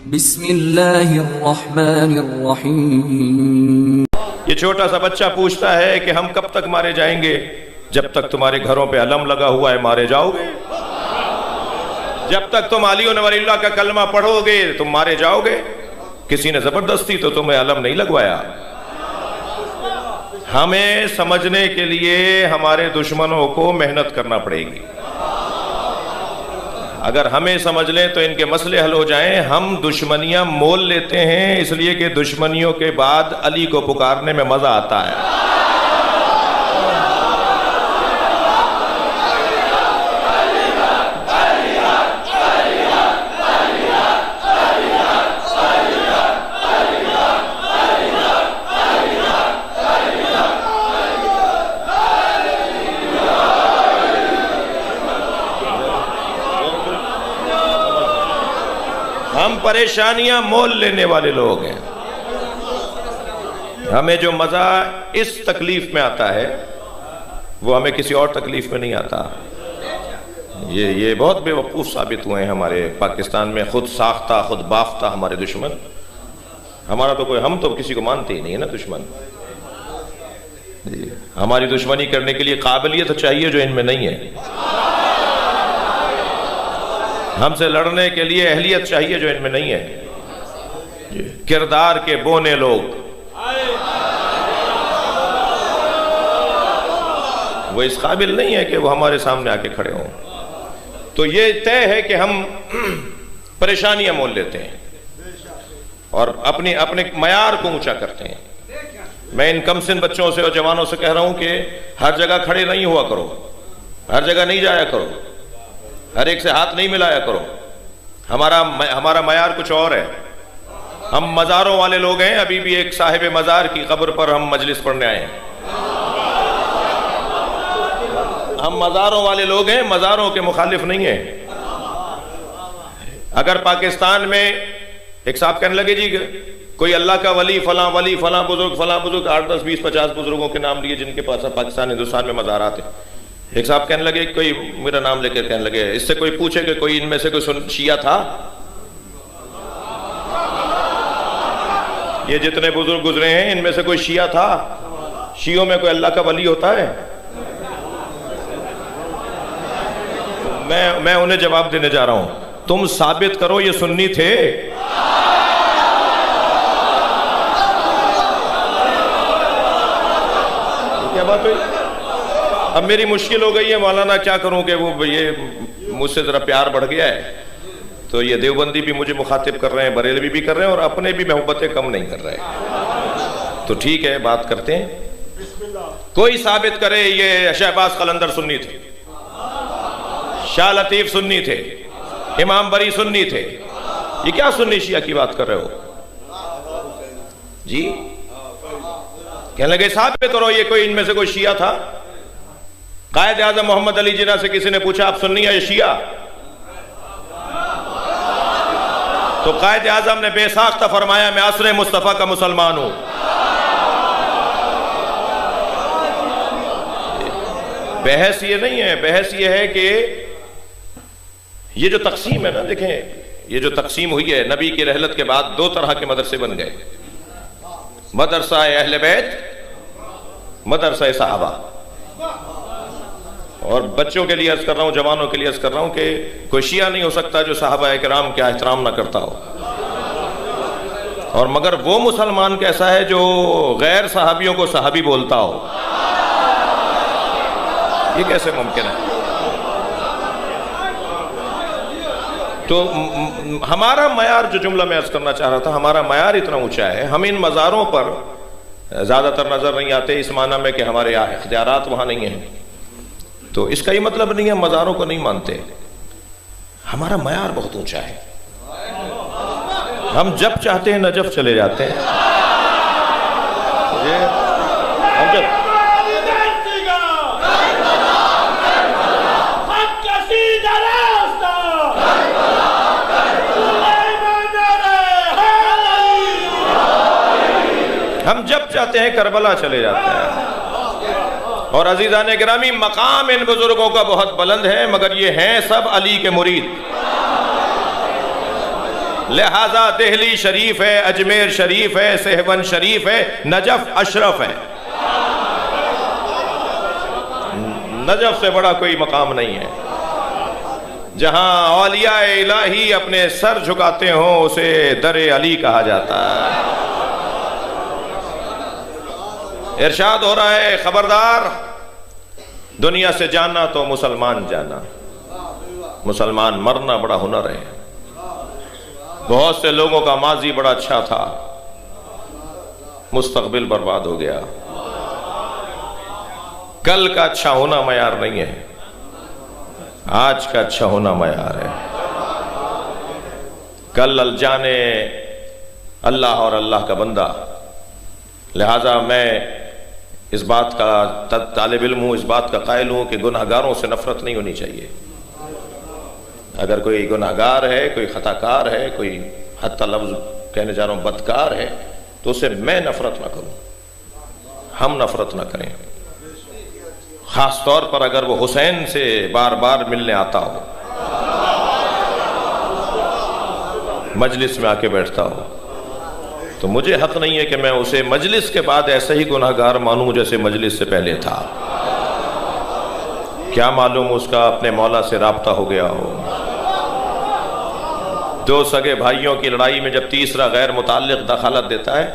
बिस्मिल्लाहिर्रहमानिर्रहीम। ये छोटा सा बच्चा पूछता है कि हम कब तक मारे जाएंगे? जब तक तुम्हारे घरों पे अलम लगा हुआ है मारे जाओगे। जब तक तुम अली व वलील्लाह का कलमा पढ़ोगे तुम मारे जाओगे। किसी ने जबरदस्ती तो तुम्हें अलम नहीं लगवाया। हमें समझने के लिए हमारे दुश्मनों को मेहनत करना पड़ेगी। अगर हमें समझ लें तो इनके मसले हल हो जाएं। हम दुश्मनियां मोल लेते हैं इसलिए कि दुश्मनियों के बाद अली को पुकारने में मजा आता है। हम परेशानियां मोल लेने वाले लोग हैं। हमें जो मजा इस तकलीफ में आता है वो हमें किसी और तकलीफ में नहीं आता। ये बहुत बेवकूफ साबित हुए हैं हमारे पाकिस्तान में, खुद साख्ता खुद बाफ्ता हमारे दुश्मन। हमारा तो कोई, हम तो किसी को मानते ही नहीं है ना दुश्मन। हमारी दुश्मनी करने के लिए काबिलियत चाहिए जो इनमें नहीं है। हमसे लड़ने के लिए अहलियत चाहिए जो इनमें नहीं है। किरदार के बोने लोग, वो इस काबिल नहीं है कि वो हमारे सामने आके खड़े हों। तो ये तय है कि हम परेशानियां मोल लेते हैं और अपने मयार को ऊंचा करते हैं। मैं इन कमसिन बच्चों से और जवानों से कह रहा हूं कि हर जगह खड़े नहीं हुआ करो, हर जगह नहीं जाया करो, हर एक से हाथ नहीं मिलाया करो। हमारा मयार कुछ और है। हम मज़ारों वाले लोग हैं। अभी भी एक साहिब मज़ार की कब्र पर हम मजलिस पढ़ने आए हैं। हम मज़ारों वाले लोग हैं, मज़ारों के मुखालिफ नहीं हैं। अगर पाकिस्तान में एक साहब कहने लगे जी कोई अल्लाह का वली फलां बुजुर्ग 8, 10, 20, 50 बुजुर्गों के नाम लिए जिनके पास पाकिस्तान हिंदुस्तान में मज़ारात हैं। एक साहब कहने लगे, कोई मेरा नाम लेकर कहने लगे, इससे कोई पूछे कि कोई इनमें से कोई शिया था? ये जितने बुजुर्ग गुजरे हैं इनमें से कोई शिया था? शियों में कोई अल्लाह का वली होता है? मैं उन्हें जवाब देने जा रहा हूं, तुम साबित करो ये सुन्नी थे। क्या बात हुई? अब मेरी मुश्किल हो गई है मौलाना, क्या करूं कि वो ये मुझसे जरा प्यार बढ़ गया है तो ये देवबंदी भी मुझे मुखातिब कर रहे हैं, बरेलवी भी कर रहे हैं और अपने भी मोहब्बतें कम नहीं कर रहे। तो ठीक है, बात करते हैं। कोई साबित करे ये शहबाज कलंदर सुन्नी थे, शाह लतीफ सुन्नी थे, इमाम बरी सुन्नी थे। ये क्या सुन्नी शिया की बात कर रहे हो जी? कहने लगे साबित करो ये कोई इनमें से कोई शिया था। कायद आज़म मोहम्मद अली जिन्ना से किसी ने पूछा आप सुन्नी या शिया? तो कायद आज़म ने बेसाख्ता फरमाया मैं असरे मुस्तफ़ा का मुसलमान हूं। बहस ये नहीं है, बहस ये है कि ये जो तकसीम है ना, देखें ये जो तकसीम हुई है नबी की रहलत के बाद दो तरह के मदरसे बन गए। मदरसा अहले बैत, मदरसा सहाबा। और बच्चों के लिए अर्ज कर रहा हूं, जवानों के लिए अर्ज कर रहा हूं कि कोई शिया नहीं हो सकता जो साहबा किराम का एहतराम ना करता हो। और मगर वो मुसलमान कैसा है जो गैर सहाबियों को सहाबी बोलता हो? ये कैसे मुमकिन है? तो हमारा मयार, जो जुमला मैं अर्ज करना चाह रहा था, हमारा मयार इतना ऊंचा है, हम इन मज़ारों पर ज्यादातर नजर नहीं आते इस माना में कि हमारे यहाँ इख्तियारात वहां नहीं है। तो इसका ये मतलब नहीं है मज़ारों को नहीं मानते। हमारा मयार बहुत ऊंचा है। हम जब चाहते हैं नजफ चले जाते हैं। हम जब चाहते हैं करबला चले जाते हैं। और अजीज़ान गिरामी, मकाम इन बुजुर्गों का बहुत बुलंद है, मगर ये हैं सब अली के मुरीद। लिहाजा दिल्ली शरीफ है, अजमेर शरीफ है, सेहवन शरीफ है, नजफ अशरफ है। नजफ से बड़ा कोई मकाम नहीं है। जहां औलिया इलाही अपने सर झुकाते हो उसे दरे अली कहा जाता है। इरशाद हो रहा है, खबरदार, दुनिया से जाना तो मुसलमान जाना, मुसलमान मरना बड़ा हुनर है। बहुत से लोगों का माजी बड़ा अच्छा था, मुस्तकबिल बर्बाद हो गया। कल का अच्छा होना मयार नहीं है, आज का अच्छा होना मयार है। कल अल जाने अल्लाह और अल्लाह का बंदा। लिहाजा मैं इस बात का तालिब इल्म हूं, इस बात का कायल हूं कि गुनाहगारों से नफरत नहीं होनी चाहिए। अगर कोई गुनाहगार है, कोई खताकार है, कोई हत्ता लफ्ज कहने जा रहा हूं बदकार है, तो उसे मैं नफरत ना करूं, हम नफरत ना करें। खास तौर पर अगर वो हुसैन से बार बार मिलने आता हो, मजलिस में आके बैठता हो, तो मुझे हक नहीं है कि मैं उसे मजलिस के बाद ऐसे ही गुनाहगार मानूं जैसे मजलिस से पहले था। क्या मालूम उसका अपने मौला से राब्ता हो गया हो। दो सगे भाइयों की लड़ाई में जब तीसरा गैर मुताल्लिक दखलत देता है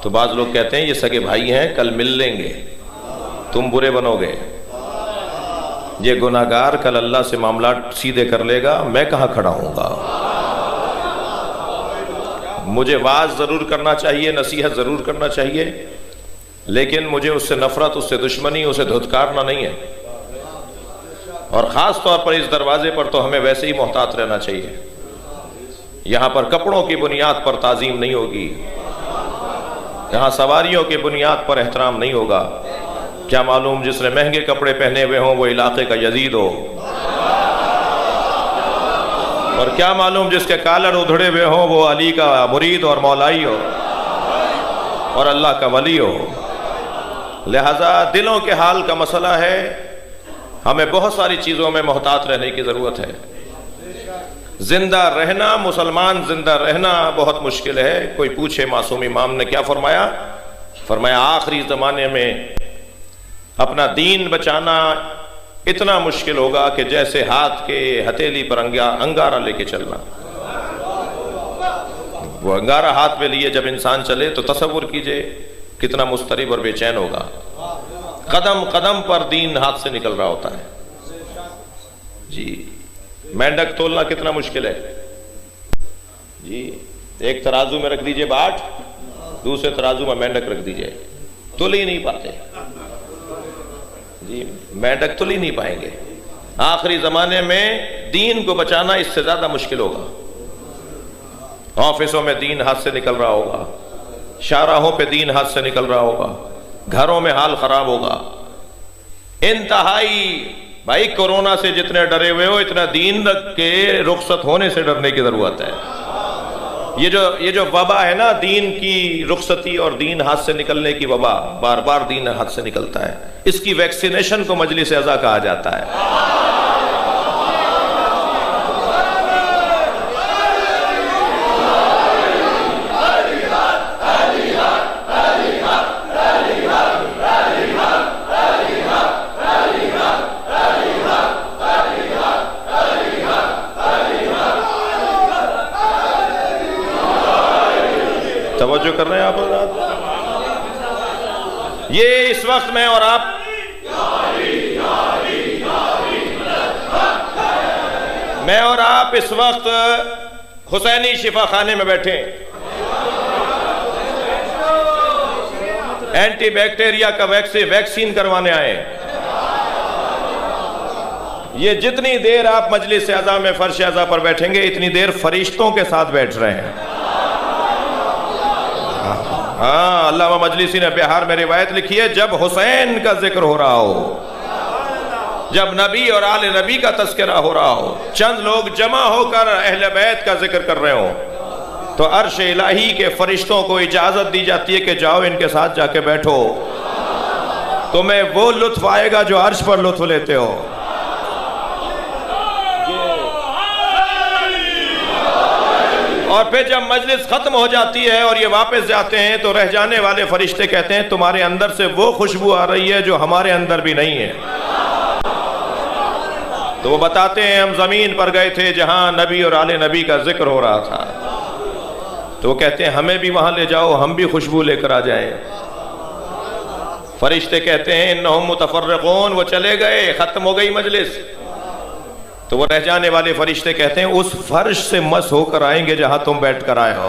तो बाज लोग कहते हैं ये सगे भाई हैं, कल मिल लेंगे, तुम बुरे बनोगे। ये गुनाहगार कल अल्लाह से मामला सीधे कर लेगा, मैं कहां खड़ा हूंगा। मुझे वाज जरूर करना चाहिए, नसीहत जरूर करना चाहिए, लेकिन मुझे उससे नफरत, उससे दुश्मनी, उसे धुतकारना नहीं है। और खास तौर पर इस दरवाजे पर तो हमें वैसे ही मोहतात रहना चाहिए। यहां पर कपड़ों की बुनियाद पर ताजीम नहीं होगी, यहां सवारियों की बुनियाद पर एहतराम नहीं होगा। क्या मालूम जिसने महंगे कपड़े पहने हुए हों वो इलाके का यजीद हो, और क्या मालूम जिसके कालर उधड़े हुए हों वो अली का मुरीद और मौलाई हो और अल्लाह का वली हो। लिहाजा दिलों के हाल का मसला है, हमें बहुत सारी चीज़ों में मोहतात रहने की ज़रूरत है। जिंदा रहना, मुसलमान जिंदा रहना बहुत मुश्किल है। कोई पूछे मासूम इमाम ने क्या फरमाया? फरमाया आखिरी ज़माने में अपना दीन बचाना इतना मुश्किल होगा कि जैसे हाथ के हथेली पर अंगारा लेके चलना। वो अंगारा हाथ में लिए जब इंसान चले तो तसव्वुर कीजिए कितना मुस्तरिब और बेचैन होगा। कदम कदम पर दीन हाथ से निकल रहा होता है जी। मेंढक तोलना कितना मुश्किल है जी। एक तराजू में रख दीजिए बाट, दूसरे तराजू में मेंढक रख दीजिए, तुल ही नहीं पाते जी, मेंढक तुल ही नहीं पाएंगे। आखिरी जमाने में दीन को बचाना इससे ज्यादा मुश्किल होगा। ऑफिसों में दीन हाथ से निकल रहा होगा, शाहराहों पे दीन हाथ से निकल रहा होगा, घरों में हाल खराब होगा। इंतहाई भाई, कोरोना से जितने डरे हुए हो इतना दीन के रुखसत होने से डरने की जरूरत है। ये जो वबा है ना, दीन की रुखसती और दीन हाथ से निकलने की वबा, बार बार दीन हाथ से निकलता है, इसकी वैक्सीनेशन को मजलिस अज़ा कहा जाता है। तवज्जो कर रहे हैं आप? ये इस वक्त मैं और आप इस वक्त हुसैनी शिफा खाने में बैठे, एंटी बैक्टीरिया का वैक्सीन करवाने आए। ये जितनी देर आप मजलिस अज़ा में फर्श अज़ा पर बैठेंगे इतनी देर फरिश्तों के साथ बैठ रहे हैं। हाँ, अल्लामा मजलिसी ने बिहार में रिवायत लिखी है, जब हुसैन का जिक्र हो रहा हो, जब नबी और आले नबी का तस्करा हो रहा हो, चंद लोग जमा होकर अहले बैत का जिक्र कर रहे हो, तो अर्श इलाही के फरिश्तों को इजाजत दी जाती है कि जाओ इनके साथ जाके बैठो, तुम्हें वो लुत्फ आएगा जो अर्श पर लुत्फ लेते हो। और फिर जब मजलिस खत्म हो जाती है और ये वापस जाते हैं तो रह जाने वाले फरिश्ते कहते हैं तुम्हारे अंदर से वो खुशबू आ रही है जो हमारे अंदर भी नहीं है। तो वो बताते हैं हम जमीन पर गए थे जहां नबी और आले नबी का जिक्र हो रहा था। तो वो कहते हैं हमें भी वहां ले जाओ, हम भी खुशबू लेकर आ जाएं। फरिश्ते कहते हैं इन्नहुम मुतफर्रिकून, वो चले गए, खत्म हो गई मजलिस। तो वो रह जाने वाले फरिश्ते कहते हैं उस फर्श से मस होकर आएंगे जहां तुम बैठ कर आए हो।